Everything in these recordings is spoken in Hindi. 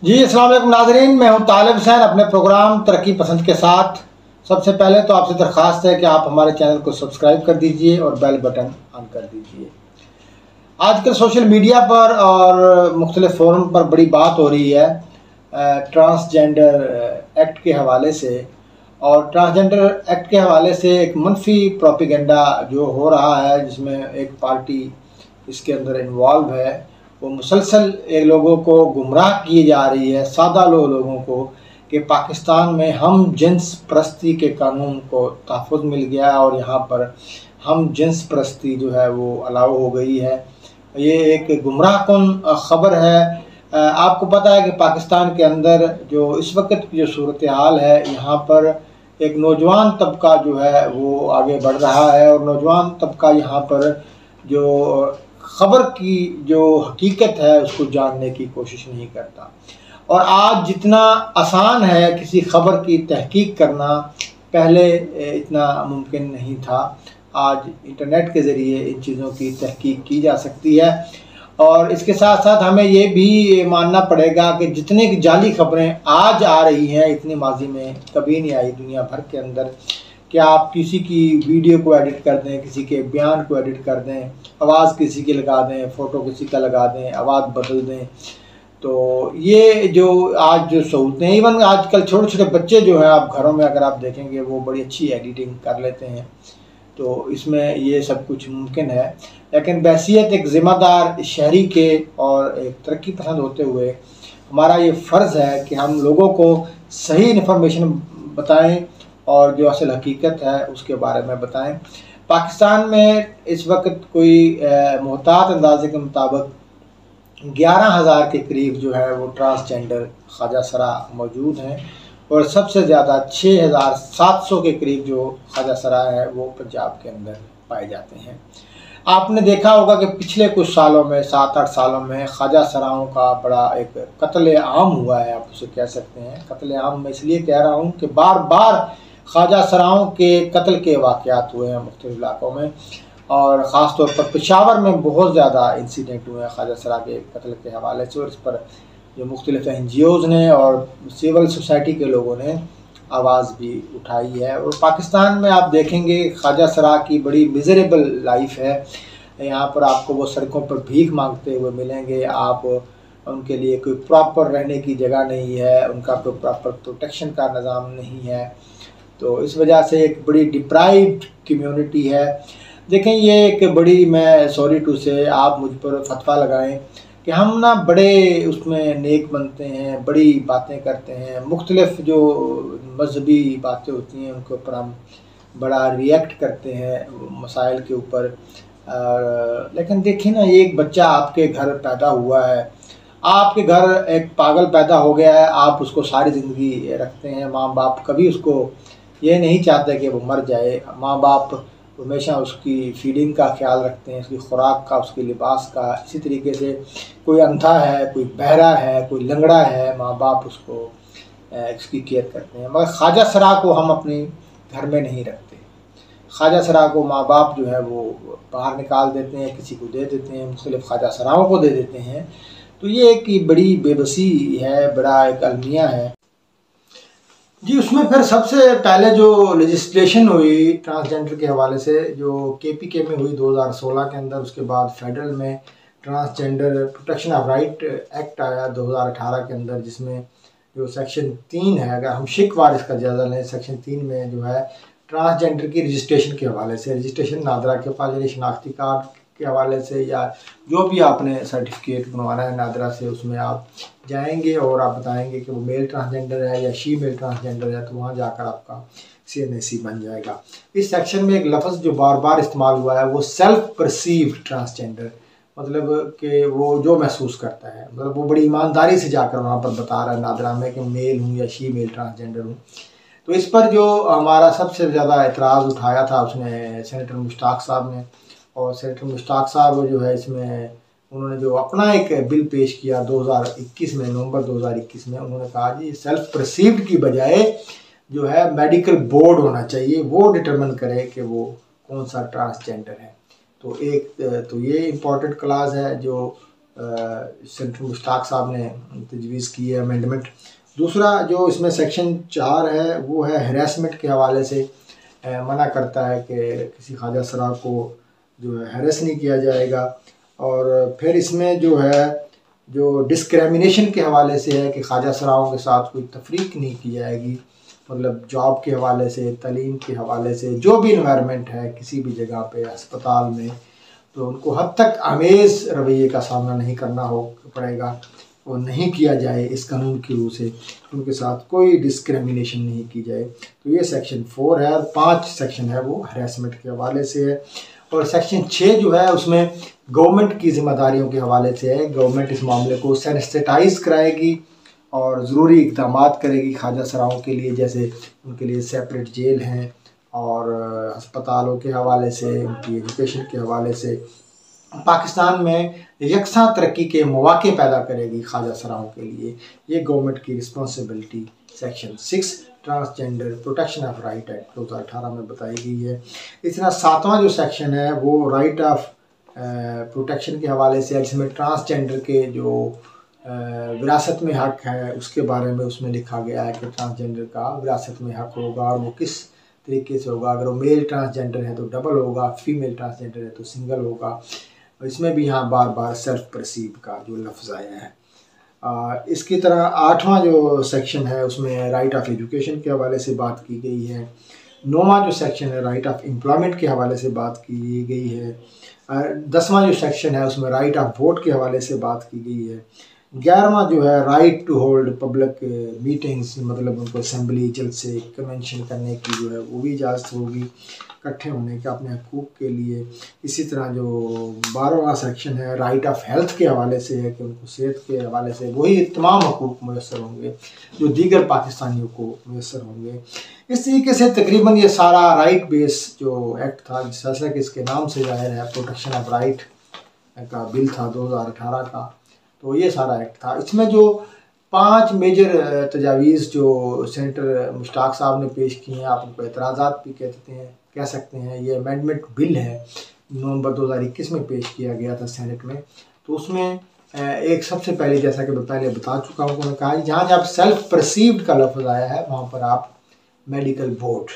जी अस्सलाम वालेकुम नाज़रीन, मैं हूं तालिब हुसैन अपने प्रोग्राम तरक्की पसंद के साथ। सबसे पहले तो आपसे दरख्वास्त है कि आप हमारे चैनल को सब्सक्राइब कर दीजिए और बेल बटन ऑन कर दीजिए। आजकल सोशल मीडिया पर और मुख्तलिफ फोरम पर बड़ी बात हो रही है ट्रांसजेंडर एक्ट के हवाले से। और ट्रांसजेंडर एक्ट के हवाले से एक मनफी प्रोपेगेंडा जो हो रहा है, जिसमें एक पार्टी इसके अंदर इन्वॉल्व है, वो मुसलसल लोगों को गुमराह की जा रही है, सादा लोगों को, कि पाकिस्तान में हम जिन्स परस्ती के कानून को तहफ़्फ़ुज़ मिल गया और यहाँ पर हम जिन्स परस्ती जो है वो अलाउ हो गई है। ये एक गुमराहकुन ख़बर है। आपको पता है कि पाकिस्तान के अंदर जो इस वक्त की जो सूरत हाल है, यहाँ पर एक नौजवान तबका जो है वो आगे बढ़ रहा है और नौजवान तबका यहाँ पर जो ख़बर की जो हकीकत है उसको जानने की कोशिश नहीं करता। और आज जितना आसान है किसी ख़बर की तहकीक करना, पहले इतना मुमकिन नहीं था। आज इंटरनेट के ज़रिए इन चीज़ों की तहकीक की जा सकती है। और इसके साथ साथ हमें ये भी मानना पड़ेगा कि जितने की जाली ख़बरें आज आ रही हैं, इतनी माजी में कभी नहीं आई दुनिया भर के अंदर। कि आप किसी की वीडियो को एडिट कर दें, किसी के बयान को एडिट कर दें, आवाज़ किसी की लगा दें, फ़ोटो किसी का लगा दें, आवाज़ बदल दें। तो ये जो आज जो सहूलतें, इवन आजकल छोटे छोटे बच्चे जो हैं, आप घरों में अगर आप देखेंगे वो बड़ी अच्छी एडिटिंग कर लेते हैं। तो इसमें ये सब कुछ मुमकिन है। लेकिन बहैसियत एक ज़िम्मेदार शहरी के और एक तरक्की पसंद होते हुए हमारा ये फ़र्ज़ है कि हम लोगों को सही इन्फॉर्मेशन बताएं और जो असल हकीकत है उसके बारे में बताएं। पाकिस्तान में इस वक्त कोई मुहतात अंदाजे के मुताबिक 11,000 के करीब जो है वो ट्रांसजेंडर ख्वाजा सरा मौजूद हैं और सबसे ज़्यादा 6,700 के करीब जो ख्वाजा सरा है वो पंजाब के अंदर पाए जाते हैं। आपने देखा होगा कि पिछले कुछ सालों में, 7-8 सालों में ख्वाजा सराओं का बड़ा एक कत्ल आम हुआ है, आप उसे कह सकते हैं। कत्ल आम मैं इसलिए कह रहा हूँ कि बार बार ख्वाजा सराओं के कत्ल के वाक़यात हुए हैं मुख्तलिफ़ इलाक़ों में, और ख़ास तौर पर पेशावर में बहुत ज़्यादा इंसिडेंट हुए हैं ख्वाजा सरा के कत्ल के हवाले से। और इस पर जो मुख्तलिफ़ NGOs ने और सिविल सोसाइटी के लोगों ने आवाज़ भी उठाई है। और पाकिस्तान में आप देखेंगे ख्वाजा सरा की बड़ी मिज़रेबल लाइफ है। यहाँ पर आपको वो सड़कों पर भीख मांगते हुए मिलेंगे, आप उनके लिए कोई प्रॉपर रहने की जगह नहीं है, उनका कोई प्रॉपर प्रोटेक्शन का निज़ाम नहीं है। तो इस वजह से एक बड़ी डिप्राइव्ड कम्युनिटी है। देखें, ये एक बड़ी, मैं सॉरी टू से आप मुझ पर फतवा लगाएं कि हम ना बड़े उसमें नेक बनते हैं, बड़ी बातें करते हैं, मुख्तलिफ़ जो मजहबी बातें होती हैं उनके ऊपर हम बड़ा रिएक्ट करते हैं मसाइल के ऊपर। लेकिन देखिए ना, एक बच्चा आपके घर पैदा हुआ है, आपके घर एक पागल पैदा हो गया है, आप उसको सारी ज़िंदगी रखते हैं। माँ बाप कभी उसको ये नहीं चाहते कि वो मर जाए। माँ बाप हमेशा उसकी फीडिंग का ख्याल रखते हैं, उसकी खुराक का, उसके लिबास का। इसी तरीके से कोई अंधा है, कोई बहरा है, कोई लंगड़ा है, माँ बाप उसको इसकी केयर करते हैं। मगर ख्वाजा सरा को हम अपने घर में नहीं रखते। ख्वाजा सरा को माँ बाप जो है वो बाहर निकाल देते हैं, किसी को दे देते हैं, मुख्तलिफ़ ख्वाजा सराओं को दे देते हैं। तो ये एक बड़ी बेबसी है, बड़ा एक अलमिया है जी। उसमें फिर सबसे पहले जो लेजिस्लेशन हुई ट्रांसजेंडर के हवाले से, जो KPK में हुई 2016 के अंदर, उसके बाद फेडरल में transgender protection of right act आया 2018 के अंदर, जिसमें जो सेक्शन 3 है, अगर हम शिकवार इसका जायज़ा लें, सेक्शन 3 में जो है ट्रांसजेंडर की रजिस्ट्रेशन के हवाले से, रजिस्ट्रेशन नादरा के पास यानी शनाख्ती कार्ड के हवाले से या जो भी आपने सर्टिफिकेट बनवाना है नादरा से, उसमें आप जाएंगे और आप बताएंगे कि वो मेल ट्रांसजेंडर है या शी मेल ट्रांसजेंडर है, तो वहाँ जाकर आपका CNAC बन जाएगा। इस सेक्शन में एक लफ्ज़ जो बार बार इस्तेमाल हुआ है वो सेल्फ परसीव्ड ट्रांसजेंडर, मतलब कि वो जो महसूस करता है, मतलब वो बड़ी ईमानदारी से जाकर वहाँ पर बता रहा है नादरा में कि मेल हूँ या शी मेल ट्रांसजेंडर हूँ। तो इस पर जो हमारा सबसे ज़्यादा एतराज़ उठाया था उसने सेनेटर मुश्ताक साहब ने। और सेनेटर मुश्ताक साहब जो है, इसमें उन्होंने जो अपना एक बिल पेश किया 2021 में, नवंबर 2021 में, उन्होंने कहा जी सेल्फ परसीव्ड की बजाय जो है मेडिकल बोर्ड होना चाहिए, वो डिटरमिन करे कि वो कौन सा ट्रांसजेंडर है। तो एक तो ये इम्पोर्टेंट क्लास है जो सेनेटर मुश्ताक साहब ने तजवीज़ की है अमेंडमेंट। दूसरा जो इसमें सेक्शन 4 है वो है हैरेसमेंट के हवाले से मना करता है कि किसी ख्वाजा सरा को जो है हैरेस नहीं किया जाएगा। और फिर इसमें जो है जो डिस्क्रिमिनेशन के हवाले से है कि ख्वाजा सराओं के साथ कोई तफरीक नहीं की जाएगी, मतलब जॉब के हवाले से, तालीम के हवाले से, जो भी इन्वायरमेंट है किसी भी जगह पे, अस्पताल में, तो उनको हद तक आमेज़ रवैये का सामना नहीं करना पड़ेगा और नहीं किया जाए इस कानून की रूह से, उनके साथ कोई डिस्क्रिमिनेशन नहीं की जाए। तो ये सेक्शन 4 है। और 5 सेक्शन है वो हरासमेंट के हवाले से है। और सेक्शन 6 जो है उसमें गवर्नमेंट की जिम्मेदारियों के हवाले से है। गवर्नमेंट इस मामले को सेंसिटाइज कराएगी और ज़रूरी इक़दाम करेगी ख्वाजा सराओं के लिए, जैसे उनके लिए सेपरेट जेल हैं और अस्पतालों के हवाले से, उनकी एजुकेशन के हवाले से पाकिस्तान में यकसा तरक्की के मौके पैदा करेगी ख्वाजा सराओं के लिए। ये गवर्नमेंट की responsibility section 6 transgender protection of right act 2018 में बताई गई है। इस तरह 7वां जो सेक्शन है वो राइट ऑफ प्रोटेक्शन के हवाले से, जिसमें ट्रांसजेंडर के जो विरासत में हक है उसके बारे में उसमें लिखा गया है कि ट्रांसजेंडर का विरासत में हक होगा और वो किस तरीके से होगा। अगर वो मेल ट्रांसजेंडर है तो डबल होगा, फीमेल ट्रांसजेंडर है तो सिंगल होगा। इसमें भी यहाँ बार बार सेल्फ परसीव का जो लफ्ज़ आया है। इसकी तरह 8वां जो सेक्शन है उसमें राइट ऑफ एजुकेशन के हवाले से बात की गई है। 9वां जो सेक्शन है राइट ऑफ एम्प्लॉयमेंट के हवाले से बात की गई है। 10वां जो सेक्शन है उसमें राइट ऑफ वोट के हवाले से बात की गई है। 11वां जो है right to hold public meetings, मतलब उनको असेंबली जलसे कन्वेंशन करने की जो है वो भी इजाज़त होगी, इकट्ठे होने के अपने हकूक़ के लिए। इसी तरह जो 12वां सेक्शन है राइट ऑफ हेल्थ के हवाले से है कि उनको सेहत के हवाले से वही तमाम हकूक़ मुयसर होंगे जो दीगर पाकिस्तानियों को मुयसर होंगे। इस तरीके से तकरीबन ये सारा राइट बेस जो एक्ट था, जैसा कि इसके नाम से ज़ाहिर है प्रोटेक्शन ऑफ राइट का बिल था 2018 का, तो ये सारा एक्ट था। इसमें जो 5 मेजर तजावीज़ जो सेनेटर मुश्ताक साहब ने पेश की हैं, आप उनको एतराज़ात भी कह सकते हैं। ये अमेंडमेंट बिल है, नवंबर 2021 में पेश किया गया था सेनेट में। तो उसमें एक सबसे पहले, जैसा कि मैं पहले बता चुका हूँ, उन्होंने कहा जहाँ जहाँ सेल्फ परसीव्ड का लफ्ज़ आया है वहाँ पर आप मेडिकल बोर्ड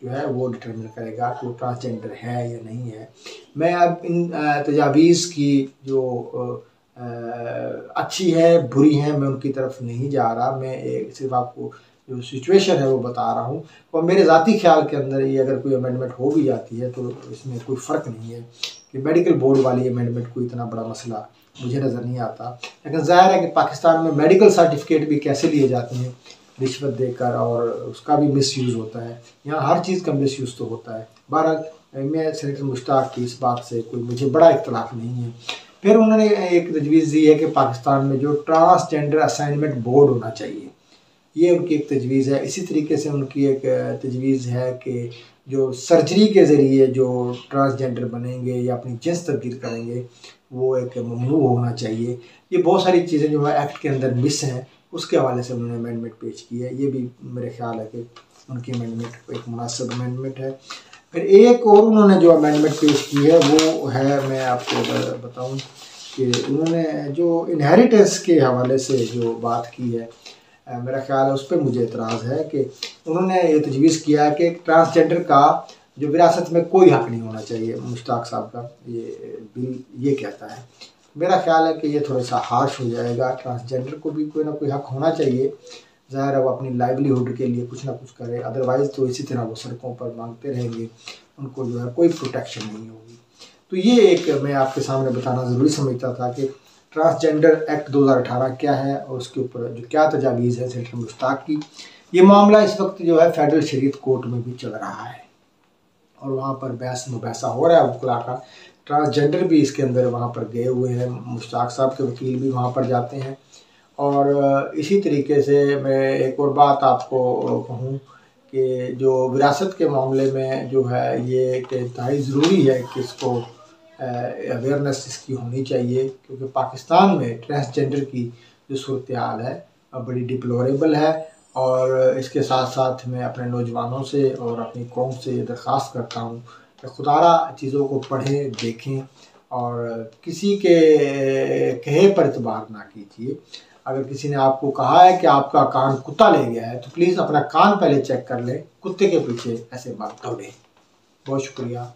जो है वो डिटरमिन करेगा कि वो ट्रांसजेंडर है या नहीं है। मैं अब इन तजावीज़ की जो अच्छी है बुरी है मैं उनकी तरफ नहीं जा रहा, मैं सिर्फ आपको जो सिचुएशन है वो बता रहा हूँ। और मेरे ज़ाती ख्याल के अंदर ये अगर कोई अमेंडमेंट हो भी जाती है तो इसमें कोई फ़र्क नहीं है कि मेडिकल बोर्ड वाली अमेंडमेंट कोई इतना बड़ा मसला मुझे नज़र नहीं आता। लेकिन ज़ाहिर है कि पाकिस्तान में मेडिकल सर्टिफिकेट भी कैसे लिए जाते हैं रिश्वत देकर, और उसका भी मिसयूज़ होता है। यहाँ हर चीज़ का मिसयूज़ तो होता है। बहरहाल मैं सेनेटर मुश्ताक की इस बात से कोई मुझे बड़ा इख्तलाफ नहीं है। फिर उन्होंने एक तजवीज़ दी है कि पाकिस्तान में जो ट्रांसजेंडर असाइनमेंट बोर्ड होना चाहिए, ये उनकी एक तजवीज़ है। इसी तरीके से उनकी एक तजवीज़ है कि जो सर्जरी के ज़रिए जो ट्रांसजेंडर बनेंगे या अपनी जिन्स तब्दील करेंगे वो एक ममनू होना चाहिए। ये बहुत सारी चीज़ें जो है एक्ट के अंदर मिस हैं, उसके हवाले से उन्होंने अमेंडमेंट पेश की है। ये भी मेरे ख्याल है कि उनकी अमेंडमेंट एक मुनासिब अमेंडमेंट है। फिर एक और उन्होंने जो अमेंडमेंट पेश की है वो है, मैं आपको बताऊं कि उन्होंने जो इनहेरिटेंस के हवाले से जो बात की है, मेरा ख्याल है उस पर मुझे एतराज़ है कि उन्होंने ये तजवीज़ किया है कि ट्रांसजेंडर का जो विरासत में कोई हक़ नहीं होना चाहिए। मुश्ताक साहब का ये बिल ये कहता है। मेरा ख्याल है कि ये थोड़ा सा हार्श हो जाएगा। ट्रांसजेंडर को भी कोई ना कोई हक़ होना चाहिए। ज़ाहिर है वो अपनी लाइवलीहुड के लिए कुछ ना कुछ करे, अदरवाइज़ तो इसी तरह वो सड़कों पर मांगते रहेंगे, उनको जो है कोई प्रोटेक्शन नहीं होगी। तो ये एक मैं आपके सामने बताना ज़रूरी समझता था कि ट्रांसजेंडर एक्ट 2018 क्या है और उसके ऊपर जो क्या तजावीज़ है सेनेटर मुश्ताक की। ये मामला इस वक्त जो है फेडरल शरीयत कोर्ट में भी चल रहा है और वहाँ पर बहस मुबैसा हो रहा है वकीला का। ट्रांसजेंडर भी इसके अंदर वहाँ पर गए हुए हैं, मुश्ताक साहब के वकील भी वहाँ पर जाते हैं। और इसी तरीके से मैं एक और बात आपको कहूँ कि जो विरासत के मामले में जो है ये इंतहाई ज़रूरी है कि इसको अवेयरनेस इसकी होनी चाहिए, क्योंकि पाकिस्तान में ट्रांसजेंडर की जो सूरत हाल है बड़ी डिप्लोरेबल है। और इसके साथ साथ मैं अपने नौजवानों से और अपनी कौम से ये दरख्वास्त करता हूँ कि खुदारा चीज़ों को पढ़ें, देखें और किसी के कहे पर इतबार ना कीजिए। अगर किसी ने आपको कहा है कि आपका कान कुत्ता ले गया है तो प्लीज़ अपना कान पहले चेक कर लें, कुत्ते के पीछे ऐसे बात दौड़े। बहुत शुक्रिया।